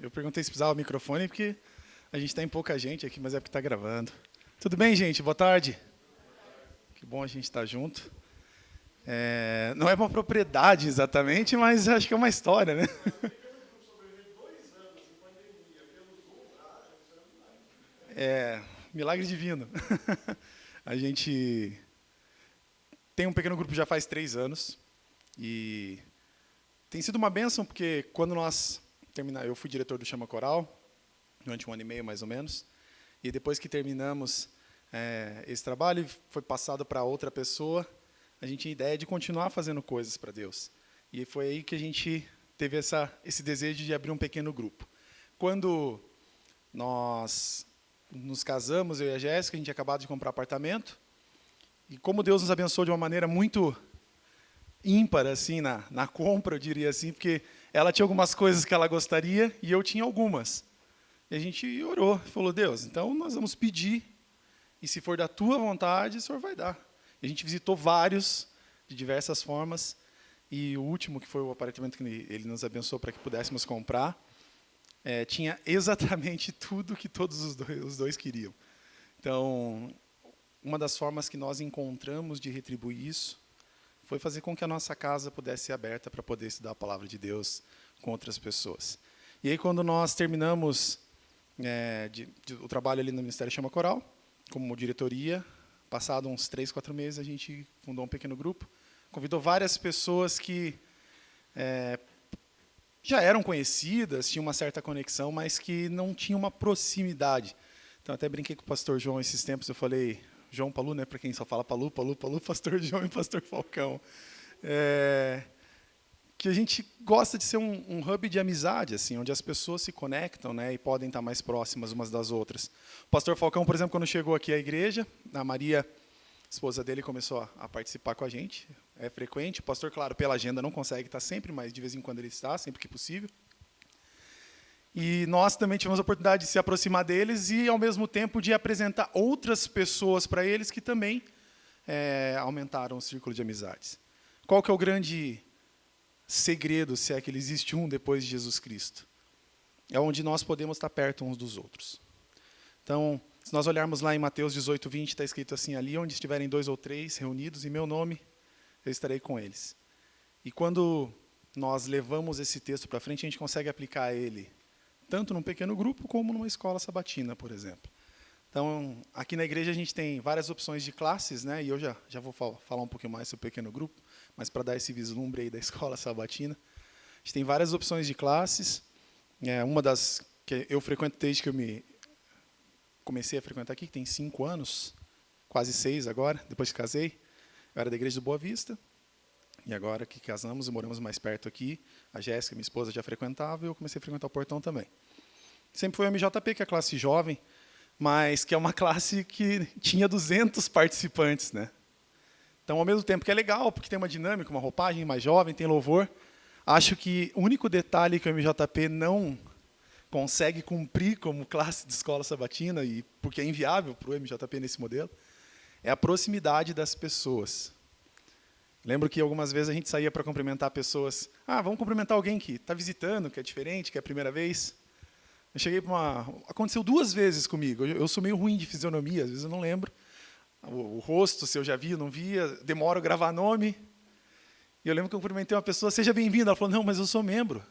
Eu perguntei se precisava microfone porque a gente está em pouca gente aqui, mas é porque está gravando. Tudo bem, gente? Boa tarde. Que bom a gente estar junto. Não é uma propriedade exatamente, mas acho que é uma história, né? Milagre divino. A gente tem um pequeno grupo já faz 3 anos e tem sido uma bênção porque quando nós terminar, eu fui diretor do Chama Coral durante 1 ano e meio mais ou menos, e depois que terminamos esse trabalho foi passado para outra pessoa, a gente tinha a ideia de continuar fazendo coisas para Deus. E foi aí que a gente teve esse desejo de abrir um pequeno grupo. Quando nós nos casamos, eu e a Jéssica, a gente tinha acabado de comprar apartamento, e como Deus nos abençoou de uma maneira muito ímpar assim na compra, eu diria assim, porque ela tinha algumas coisas que ela gostaria e eu tinha algumas. E a gente orou, falou: Deus, então nós vamos pedir, e se for da tua vontade, o Senhor vai dar. E a gente visitou vários, de diversas formas, e o último, que foi o apartamento que ele nos abençoou para que pudéssemos comprar, tinha exatamente tudo que todos os dois queriam. Então, uma das formas que nós encontramos de retribuir isso foi fazer com que a nossa casa pudesse ser aberta para poder estudar a palavra de Deus com outras pessoas. E aí, quando nós terminamos o trabalho ali no Ministério Chama Coral, como diretoria, passado uns 3, 4 meses, a gente fundou um pequeno grupo, convidou várias pessoas que já eram conhecidas, tinham uma certa conexão, mas que não tinham uma proximidade. Então, até brinquei com o pastor João esses tempos, eu falei, João Palu, né, para quem só fala Palu, Palu, Palu, pastor João e pastor Falcão. Que a gente gosta de ser um hub de amizade, assim, onde as pessoas se conectam, né, e podem estar mais próximas umas das outras. O pastor Falcão, por exemplo, quando chegou aqui à igreja, a Maria, esposa dele, começou a participar com a gente, é frequente. O pastor, claro, pela agenda não consegue estar sempre, mas de vez em quando ele está, sempre que possível. E nós também tivemos a oportunidade de se aproximar deles e, ao mesmo tempo, de apresentar outras pessoas para eles que também aumentaram o círculo de amizades. Qual que é o grande segredo, se é que ele existe um depois de Jesus Cristo? É onde nós podemos estar perto uns dos outros. Então, se nós olharmos lá em Mateus 18, 20, está escrito assim: ali onde estiverem 2 ou 3 reunidos em meu nome, eu estarei com eles. E quando nós levamos esse texto para frente, a gente consegue aplicar ele tanto num pequeno grupo como numa escola sabatina, por exemplo. Então, aqui na igreja a gente tem várias opções de classes, né? E eu já vou falar um pouquinho mais sobre o pequeno grupo, mas para dar esse vislumbre aí da escola sabatina. A gente tem várias opções de classes. Uma das que eu frequento desde que eu comecei a frequentar aqui, que tem 5 anos, quase 6 agora, depois que casei. Eu era da igreja do Boa Vista, e agora que casamos e moramos mais perto aqui, a Jéssica, minha esposa, já frequentava, e eu comecei a frequentar o Portão também. Sempre foi a MJP, que é a classe jovem, mas que é uma classe que tinha 200 participantes, né? Então, ao mesmo tempo que é legal, porque tem uma dinâmica, uma roupagem mais jovem, tem louvor, acho que o único detalhe que o MJP não consegue cumprir como classe de escola sabatina, e porque é inviável para o MJP nesse modelo, é a proximidade das pessoas. Lembro que algumas vezes a gente saía para cumprimentar pessoas. Ah, vamos cumprimentar alguém que está visitando, que é diferente, que é a primeira vez. Eu cheguei para uma... Aconteceu 2 vezes comigo. Eu sou meio ruim de fisionomia, às vezes eu não lembro. O rosto, se eu já vi, não via. Demoro a gravar nome. E eu lembro que eu cumprimentei uma pessoa: seja bem-vindo. Ela falou: não, mas eu sou membro.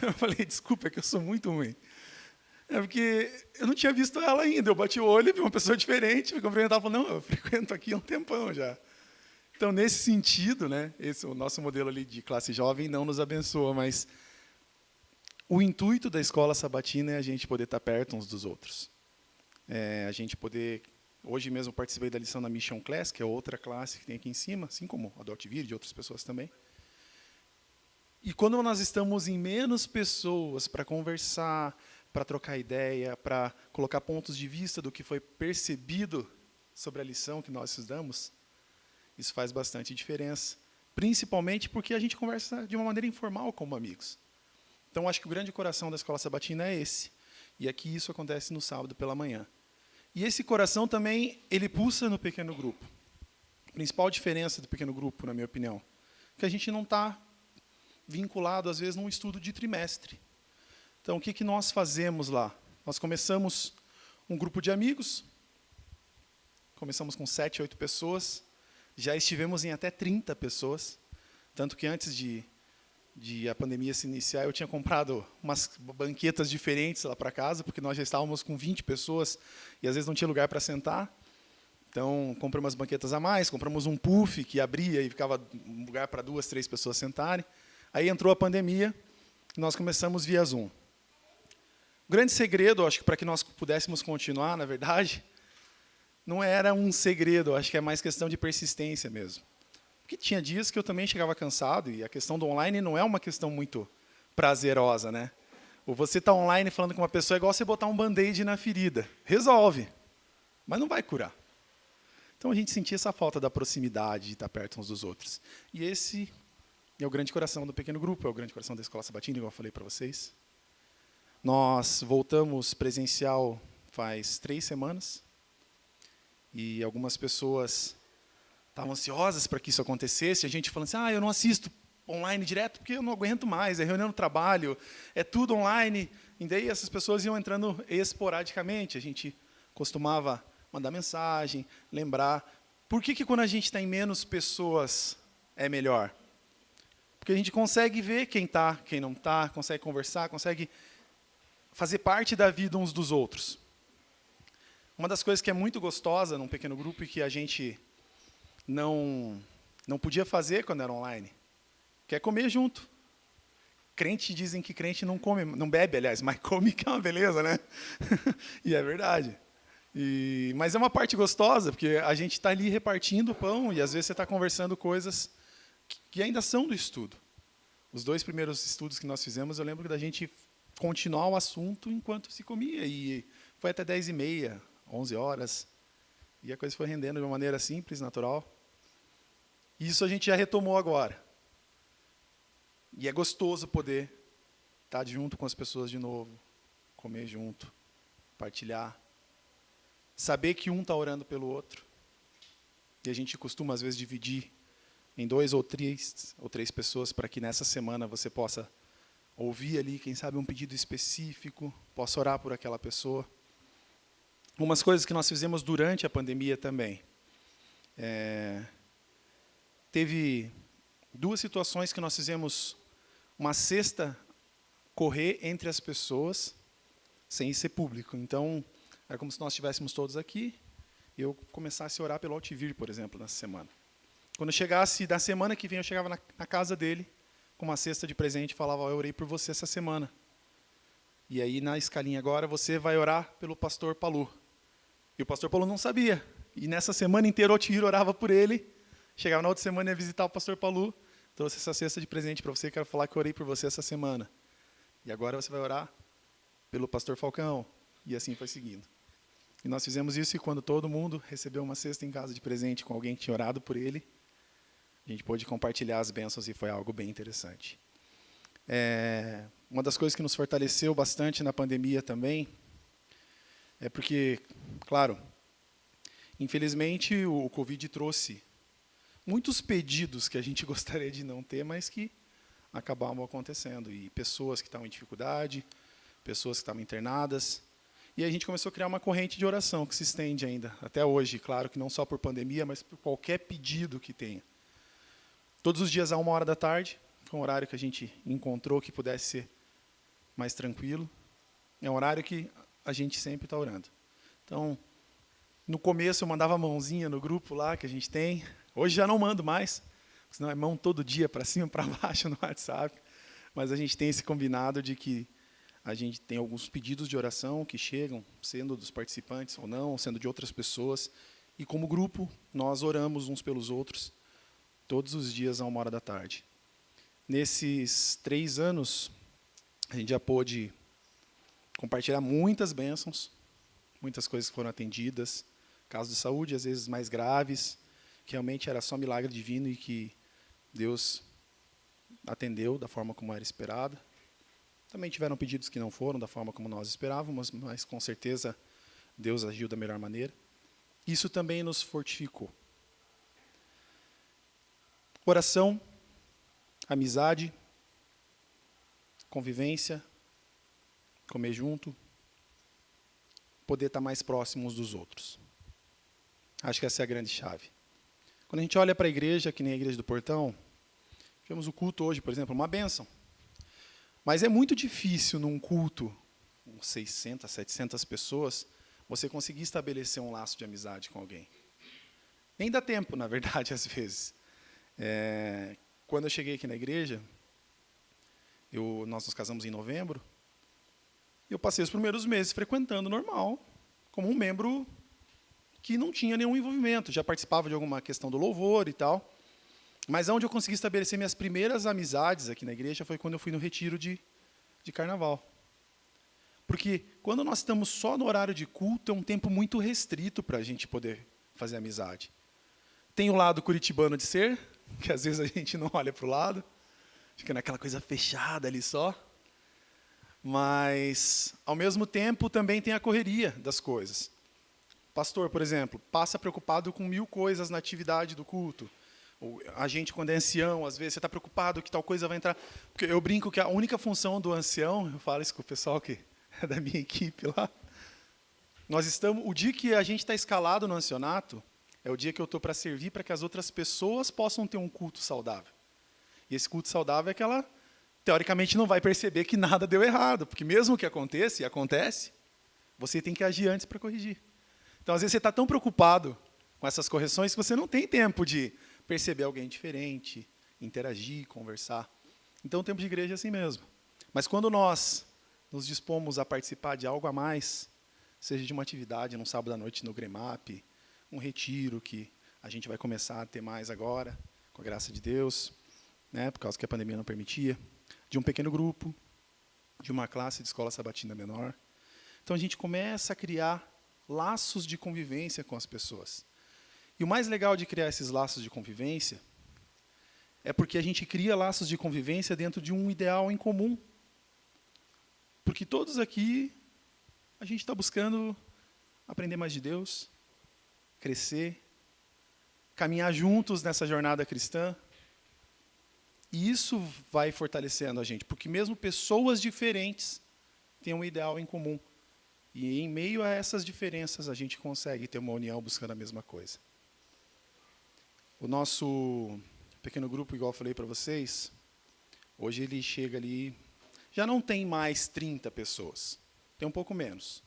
Eu falei: desculpa, é que eu sou muito ruim. É porque eu não tinha visto ela ainda. Eu bati o olho, vi uma pessoa diferente, me cumprimentava e falei: não, eu frequento aqui há um tempão já. Então, nesse sentido, né, o nosso modelo ali de classe jovem não nos abençoa, mas o intuito da escola sabatina é a gente poder estar perto uns dos outros. A gente poder... Hoje mesmo participei da lição da Mission Class, que é outra classe que tem aqui em cima, assim como a do Altivir e de outras pessoas também. E quando nós estamos em menos pessoas para conversar, para trocar ideia, para colocar pontos de vista do que foi percebido sobre a lição que nós estudamos, isso faz bastante diferença, principalmente porque a gente conversa de uma maneira informal como amigos. Então, acho que o grande coração da escola sabatina é esse. E aqui isso acontece no sábado pela manhã. E esse coração também, ele pulsa no pequeno grupo. A principal diferença do pequeno grupo, na minha opinião, é que a gente não está vinculado, às vezes, num estudo de trimestre. Então, o que nós fazemos lá? Nós começamos um grupo de amigos, começamos com 7, 8 pessoas, já estivemos em até 30 pessoas, tanto que antes de a pandemia se iniciar, eu tinha comprado umas banquetas diferentes lá para casa, porque nós já estávamos com 20 pessoas e às vezes não tinha lugar para sentar. Então, comprei umas banquetas a mais, compramos um puff que abria e ficava um lugar para 2, 3 pessoas sentarem. Aí entrou a pandemia e nós começamos via Zoom. O grande segredo, acho que para que nós pudéssemos continuar, na verdade, não era um segredo, acho que é mais questão de persistência mesmo. Porque tinha dias que eu também chegava cansado, e a questão do online não é uma questão muito prazerosa, né? Ou você está online falando com uma pessoa, é igual você botar um band-aid na ferida. Resolve, mas não vai curar. Então, a gente sentia essa falta da proximidade, de estar perto uns dos outros. E esse é o grande coração do pequeno grupo, é o grande coração da Escola Sabatina, igual eu falei para vocês. Nós voltamos presencial faz 3 semanas, e algumas pessoas estavam ansiosas para que isso acontecesse, a gente falando assim, eu não assisto online direto porque eu não aguento mais, é reunião no trabalho, é tudo online. E daí essas pessoas iam entrando esporadicamente, a gente costumava mandar mensagem, lembrar. Por que quando a gente está em menos pessoas é melhor? Porque a gente consegue ver quem está, quem não está, consegue conversar, consegue fazer parte da vida uns dos outros. Uma das coisas que é muito gostosa num pequeno grupo e que a gente não podia fazer quando era online, que é comer junto. Crente dizem que crente não come, não bebe, aliás, mas come que é uma beleza, né? E é verdade. Mas é uma parte gostosa, porque a gente está ali repartindo o pão e às vezes você está conversando coisas que ainda são do estudo. Os 2 primeiros estudos que nós fizemos, eu lembro da gente continuar o assunto enquanto se comia. E foi até 10h30, 11 horas. E a coisa foi rendendo de uma maneira simples, natural. E isso a gente já retomou agora. E é gostoso poder estar junto com as pessoas de novo, comer junto, partilhar. Saber que um está orando pelo outro. E a gente costuma, às vezes, dividir em 2 ou 3 pessoas para que nessa semana você possa ouvir ali, quem sabe, um pedido específico, possa orar por aquela pessoa. Umas coisas que nós fizemos durante a pandemia também. Teve 2 situações que nós fizemos uma cesta correr entre as pessoas sem ser público. Então, era como se nós estivéssemos todos aqui e eu começasse a orar pelo Altivir, por exemplo, nessa semana. Quando eu chegasse, da semana que vem, eu chegava na casa dele com uma cesta de presente e falava, eu orei por você essa semana. E aí, na escalinha agora, você vai orar pelo pastor Palu. E o pastor Paulo não sabia. E nessa semana inteira o Altivir orava por ele. Chegava na outra semana e ia visitar o pastor Palu. Trouxe essa cesta de presente para você, quero falar que eu orei por você essa semana. E agora você vai orar pelo pastor Falcão. E assim foi seguindo. E nós fizemos isso e quando todo mundo recebeu uma cesta em casa de presente com alguém que tinha orado por ele, a gente pôde compartilhar as bênçãos e foi algo bem interessante. Uma das coisas que nos fortaleceu bastante na pandemia também é porque, claro, infelizmente o Covid trouxe muitos pedidos que a gente gostaria de não ter, mas que acabavam acontecendo. E pessoas que estavam em dificuldade, pessoas que estavam internadas. E a gente começou a criar uma corrente de oração que se estende ainda, até hoje. Claro que não só por pandemia, mas por qualquer pedido que tenha. Todos os dias, à 13h, foi um horário que a gente encontrou que pudesse ser mais tranquilo. É um horário que a gente sempre está orando. Então, no começo eu mandava a mãozinha no grupo lá que a gente tem. Hoje já não mando mais, senão é mão todo dia, para cima e para baixo no WhatsApp. Mas a gente tem esse combinado de que a gente tem alguns pedidos de oração que chegam, sendo dos participantes ou não, sendo de outras pessoas. E como grupo, nós oramos uns pelos outros, todos os dias à 13h. Nesses 3 anos, a gente já pôde compartilhar muitas bênçãos, muitas coisas que foram atendidas, casos de saúde, às vezes mais graves, que realmente era só milagre divino e que Deus atendeu da forma como era esperado. Também tiveram pedidos que não foram da forma como nós esperávamos, mas com certeza Deus agiu da melhor maneira. Isso também nos fortificou. Oração, amizade, convivência, comer junto, poder estar mais próximos uns dos outros. Acho que essa é a grande chave. Quando a gente olha para a igreja, que nem a igreja do Portão, tivemos o culto hoje, por exemplo, uma bênção. Mas é muito difícil num culto com 600, 700 pessoas, você conseguir estabelecer um laço de amizade com alguém. Nem dá tempo, na verdade, às vezes. Quando eu cheguei aqui na igreja, nós nos casamos em novembro, eu passei os primeiros meses frequentando normal, como um membro que não tinha nenhum envolvimento, já participava de alguma questão do louvor e tal. Mas onde eu consegui estabelecer minhas primeiras amizades aqui na igreja foi quando eu fui no retiro de carnaval. Porque quando nós estamos só no horário de culto, é um tempo muito restrito para a gente poder fazer amizade. Tem o lado curitibano de ser, que às vezes a gente não olha para o lado, fica naquela coisa fechada ali só. Mas, ao mesmo tempo, também tem a correria das coisas. Pastor, por exemplo, passa preocupado com 1000 coisas na atividade do culto. Ou a gente, quando é ancião, às vezes, você está preocupado que tal coisa vai entrar. Porque eu brinco que a única função do ancião, eu falo isso com o pessoal que é da minha equipe lá, o dia que a gente está escalado no ancianato, é o dia que eu estou para servir para que as outras pessoas possam ter um culto saudável. E esse culto saudável é que ela, teoricamente, não vai perceber que nada deu errado, porque mesmo que aconteça, e acontece, você tem que agir antes para corrigir. Então, às vezes, você está tão preocupado com essas correções que você não tem tempo de perceber alguém diferente, interagir, conversar. Então, o tempo de igreja é assim mesmo. Mas quando nós nos dispomos a participar de algo a mais, seja de uma atividade num sábado à noite no Gremap, um retiro que a gente vai começar a ter mais agora, com a graça de Deus, né, por causa que a pandemia não permitia, de um pequeno grupo, de uma classe de escola sabatina menor. Então, a gente começa a criar laços de convivência com as pessoas. E o mais legal de criar esses laços de convivência é porque a gente cria laços de convivência dentro de um ideal em comum. Porque todos aqui, a gente está buscando aprender mais de Deus, crescer, caminhar juntos nessa jornada cristã. E isso vai fortalecendo a gente, porque mesmo pessoas diferentes têm um ideal em comum. E em meio a essas diferenças, a gente consegue ter uma união buscando a mesma coisa. O nosso pequeno grupo, igual eu falei para vocês, hoje ele chega ali, já não tem mais 30 pessoas, tem um pouco menos.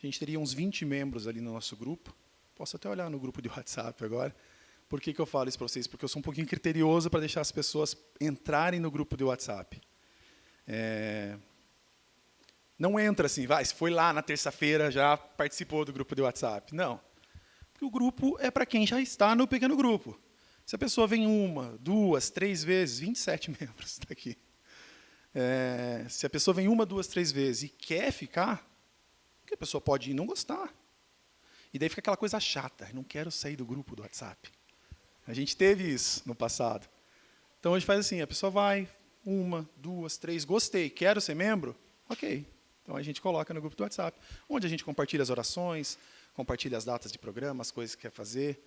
A gente teria uns 20 membros ali no nosso grupo. Posso até olhar no grupo de WhatsApp agora. Por que eu falo isso para vocês? Porque eu sou um pouquinho criterioso para deixar as pessoas entrarem no grupo de WhatsApp. Não entra assim, se foi lá na terça-feira, já participou do grupo de WhatsApp. Não. Porque o grupo é para quem já está no pequeno grupo. Se a pessoa vem 1, 2, 3 vezes, 27 membros está aqui. Se a pessoa vem 1, 2, 3 vezes e quer ficar, porque a pessoa pode ir e não gostar. E daí fica aquela coisa chata, não quero sair do grupo do WhatsApp. A gente teve isso no passado. Então, hoje faz assim, a pessoa vai, 1, 2, 3, gostei, quero ser membro? Ok. Então, a gente coloca no grupo do WhatsApp, onde a gente compartilha as orações, compartilha as datas de programa, as coisas que quer fazer.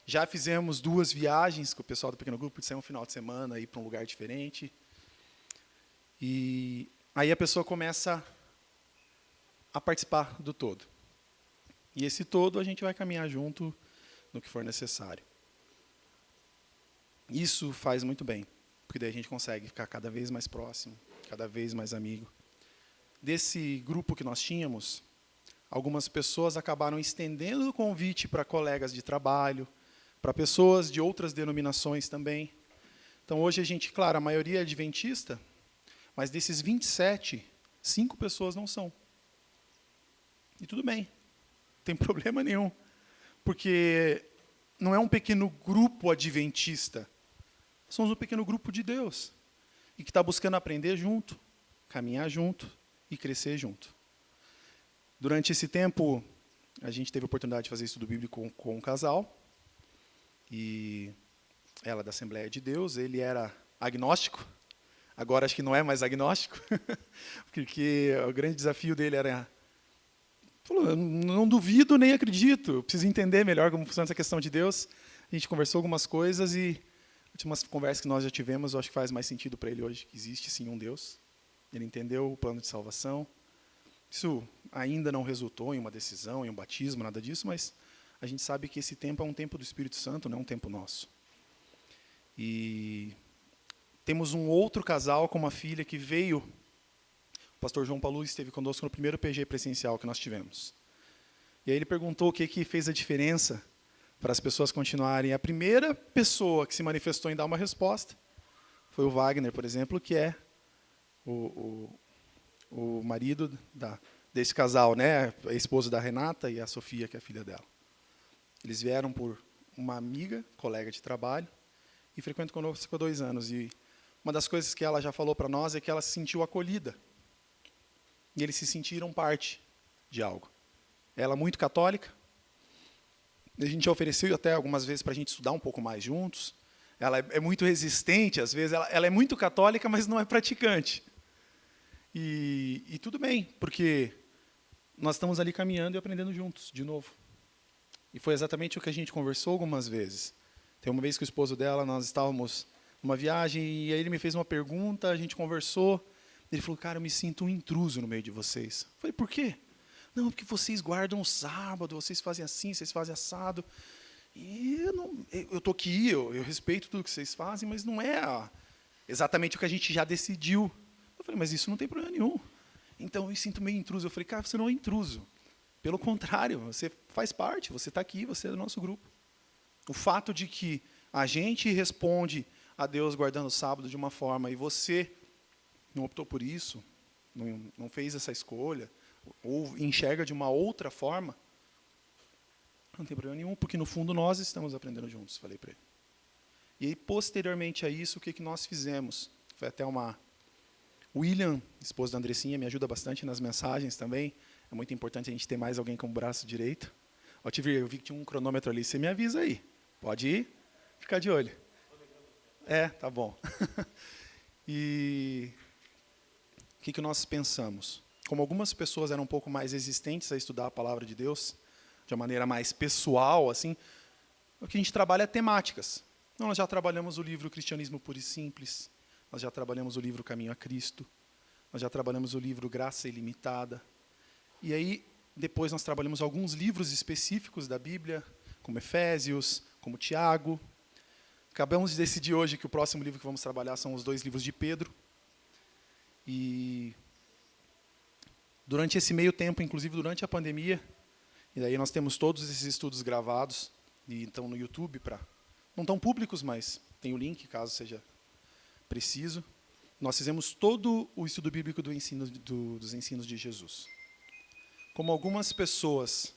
Já fizemos 2 viagens com o pessoal do pequeno grupo, de sair um final de semana, ir para um lugar diferente. E aí a pessoa começa a participar do todo. E esse todo a gente vai caminhar junto no que for necessário. Isso faz muito bem, porque daí a gente consegue ficar cada vez mais próximo, cada vez mais amigo. Desse grupo que nós tínhamos, algumas pessoas acabaram estendendo o convite para colegas de trabalho, para pessoas de outras denominações também. Então, hoje a gente, claro, a maioria é adventista, mas desses 27, 5 pessoas não são. E tudo bem, não tem problema nenhum, porque não é um pequeno grupo adventista, somos um pequeno grupo de Deus, e que está buscando aprender junto, caminhar junto e crescer junto. Durante esse tempo, a gente teve a oportunidade de fazer estudo bíblico com um casal, e ela da Assembleia de Deus, ele era agnóstico, agora acho que não é mais agnóstico, porque o grande desafio dele era, falou, eu não duvido nem acredito, eu preciso entender melhor como funciona essa questão de Deus. A gente conversou algumas coisas e últimas conversas que nós já tivemos, eu acho que faz mais sentido para ele hoje que existe sim um Deus. Ele entendeu o plano de salvação, Isso ainda não resultou em uma decisão, em um batismo, nada disso, mas a gente sabe que esse tempo é um tempo do Espírito Santo, não é um tempo nosso. E temos um outro casal com uma filha que veio. O pastor João Paulo esteve conosco no primeiro PG presencial que nós tivemos. E aí ele perguntou o que fez a diferença para as pessoas continuarem. A primeira pessoa que se manifestou em dar uma resposta foi o Wagner, por exemplo, que é o marido desse casal, né? A esposa da Renata e a Sofia, que é a filha dela. Eles vieram por uma amiga, colega de trabalho, e frequentam conosco há 2 anos. E uma das coisas que ela já falou para nós é que ela se sentiu acolhida. E eles se sentiram parte de algo. Ela muito católica. A gente já ofereceu até algumas vezes para a gente estudar um pouco mais juntos. Ela é muito resistente, às vezes. Ela é muito católica, mas não é praticante. E tudo bem, porque nós estamos ali caminhando e aprendendo juntos, de novo. E foi exatamente o que a gente conversou algumas vezes. Tem uma vez que o esposo dela, nós estávamos numa viagem, e aí ele me fez uma pergunta, a gente conversou. Ele falou, cara, eu me sinto um intruso no meio de vocês. Eu falei, por quê? Não, porque vocês guardam o sábado, vocês fazem assim, vocês fazem assado. E eu estou aqui, eu respeito tudo que vocês fazem, mas não é exatamente o que a gente já decidiu. Eu falei, mas isso não tem problema nenhum. Então, eu me sinto meio intruso. Eu falei, cara, você não é intruso. Pelo contrário, você faz parte, você está aqui, você é do nosso grupo. O fato de que a gente responde a Deus guardando o sábado de uma forma e você não optou por isso, não fez essa escolha, ou enxerga de uma outra forma, não tem problema nenhum, porque no fundo nós estamos aprendendo juntos, falei para ele. E aí, posteriormente a isso, o que nós fizemos? Foi até William, esposo da Andressinha, me ajuda bastante nas mensagens também. É muito importante a gente ter mais alguém como braço direito. Eu vi que tinha um cronômetro ali, você me avisa aí. Pode ir, ficar de olho. Tá bom. E o que nós pensamos? Como algumas pessoas eram um pouco mais resistentes a estudar a palavra de Deus, de uma maneira mais pessoal, assim, o que a gente trabalha é temáticas. Então, nós já trabalhamos o livro Cristianismo Puro e Simples, nós já trabalhamos o livro Caminho a Cristo, nós já trabalhamos o livro Graça Ilimitada. E aí, depois nós trabalhamos alguns livros específicos da Bíblia, como Efésios, como Tiago. Acabamos de decidir hoje que o próximo livro que vamos trabalhar são os 2 livros de Pedro. E durante esse meio tempo, inclusive durante a pandemia, e daí nós temos todos esses estudos gravados, e estão no YouTube, não estão públicos, mas tem o link, caso seja preciso. Nós fizemos todo o estudo bíblico dos ensinos de Jesus. Como algumas pessoas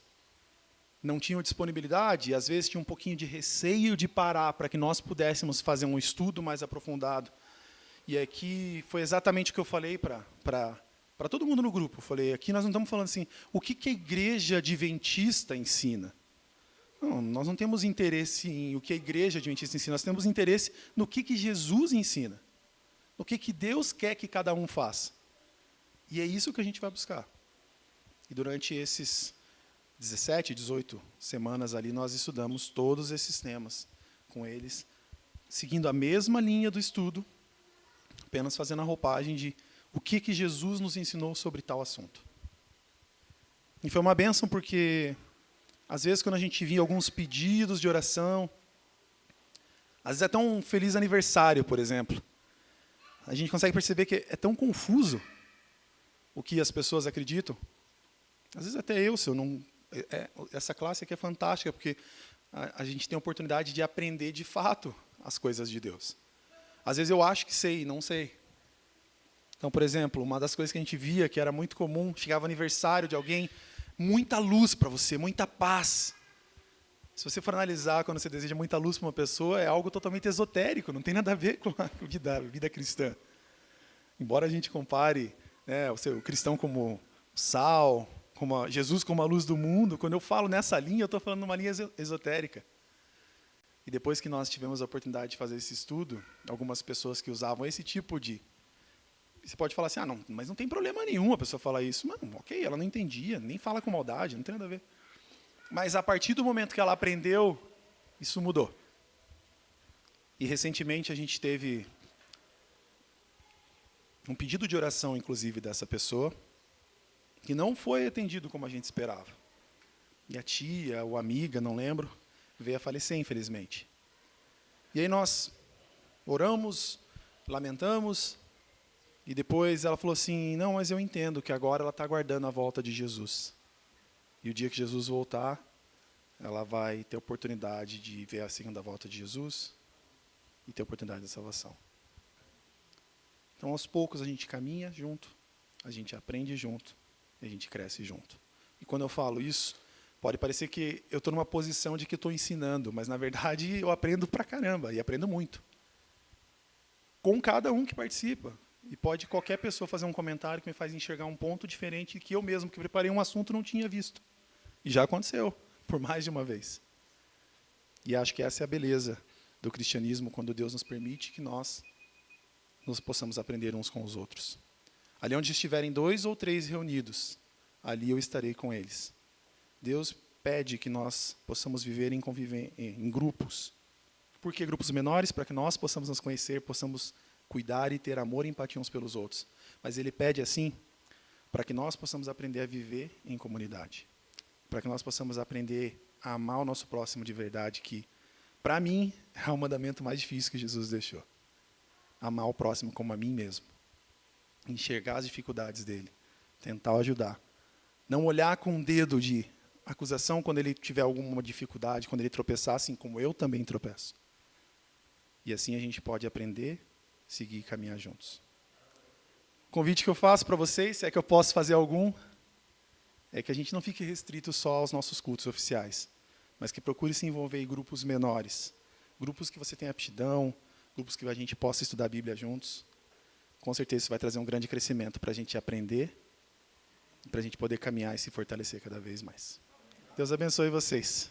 não tinham disponibilidade, e às vezes tinham um pouquinho de receio de parar para que nós pudéssemos fazer um estudo mais aprofundado. E aqui foi exatamente o que eu falei para todo mundo no grupo. Eu falei, aqui nós não estamos falando assim, o que a igreja adventista ensina? Não, nós não temos interesse em o que a igreja adventista ensina, nós temos interesse no que Jesus ensina, no que Deus quer que cada um faça. E é isso que a gente vai buscar. E durante esses 17, 18 semanas ali, nós estudamos todos esses temas com eles, seguindo a mesma linha do estudo, apenas fazendo a roupagem de o que Jesus nos ensinou sobre tal assunto. E foi uma bênção porque, às vezes, quando a gente via alguns pedidos de oração, às vezes até um feliz aniversário, por exemplo, a gente consegue perceber que é tão confuso o que as pessoas acreditam. Às vezes até eu, se eu não... essa classe aqui é fantástica, porque a gente tem a oportunidade de aprender de fato as coisas de Deus. Às vezes eu acho que sei, não sei. Então, por exemplo, uma das coisas que a gente via, que era muito comum, chegava o aniversário de alguém, muita luz para você, muita paz. Se você for analisar, quando você deseja muita luz para uma pessoa, é algo totalmente esotérico, não tem nada a ver com a vida cristã. Embora a gente compare, né, o cristão como sal, Jesus como a luz do mundo, quando eu falo nessa linha, eu estou falando numa linha esotérica. E depois que nós tivemos a oportunidade de fazer esse estudo, algumas pessoas que usavam esse tipo de... Você pode falar assim, não, mas não tem problema nenhum a pessoa falar isso. Não, ok, ela não entendia, nem fala com maldade, não tem nada a ver. Mas a partir do momento que ela aprendeu, isso mudou. E recentemente a gente teve um pedido de oração, inclusive, dessa pessoa, que não foi atendido como a gente esperava. E a tia ou amiga, não lembro, veio a falecer, infelizmente. E aí nós oramos, lamentamos, e depois ela falou assim, não, mas eu entendo que agora ela está aguardando a volta de Jesus. E o dia que Jesus voltar, ela vai ter oportunidade de ver a segunda volta de Jesus e ter oportunidade de salvação. Então, aos poucos, a gente caminha junto, a gente aprende junto, e a gente cresce junto. E quando eu falo isso, pode parecer que eu estou numa posição de que estou ensinando, mas, na verdade, eu aprendo pra caramba, e aprendo muito. Com cada um que participa. E pode qualquer pessoa fazer um comentário que me faz enxergar um ponto diferente que eu mesmo, que preparei um assunto, não tinha visto. E já aconteceu, por mais de uma vez. E acho que essa é a beleza do cristianismo, quando Deus nos permite que nós possamos aprender uns com os outros. Ali onde estiverem 2 ou 3 reunidos, ali eu estarei com eles. Deus pede que nós possamos viver em grupos. Por que grupos menores? Para que nós possamos nos conhecer, possamos cuidar e ter amor e empatia uns pelos outros. Mas Ele pede assim, para que nós possamos aprender a viver em comunidade. Para que nós possamos aprender a amar o nosso próximo de verdade, que, para mim, é o mandamento mais difícil que Jesus deixou. Amar o próximo como a mim mesmo. Enxergar as dificuldades dele. Tentar ajudar. Não olhar com um dedo de acusação quando ele tiver alguma dificuldade, quando ele tropeçar, assim como eu também tropeço. E assim a gente pode aprender, seguir e caminhar juntos. O convite que eu faço para vocês, se é que eu posso fazer algum, é que a gente não fique restrito só aos nossos cultos oficiais, mas que procure se envolver em grupos menores. Grupos que você tenha aptidão, grupos que a gente possa estudar a Bíblia juntos. Com certeza isso vai trazer um grande crescimento para a gente aprender, para a gente poder caminhar e se fortalecer cada vez mais. Deus abençoe vocês.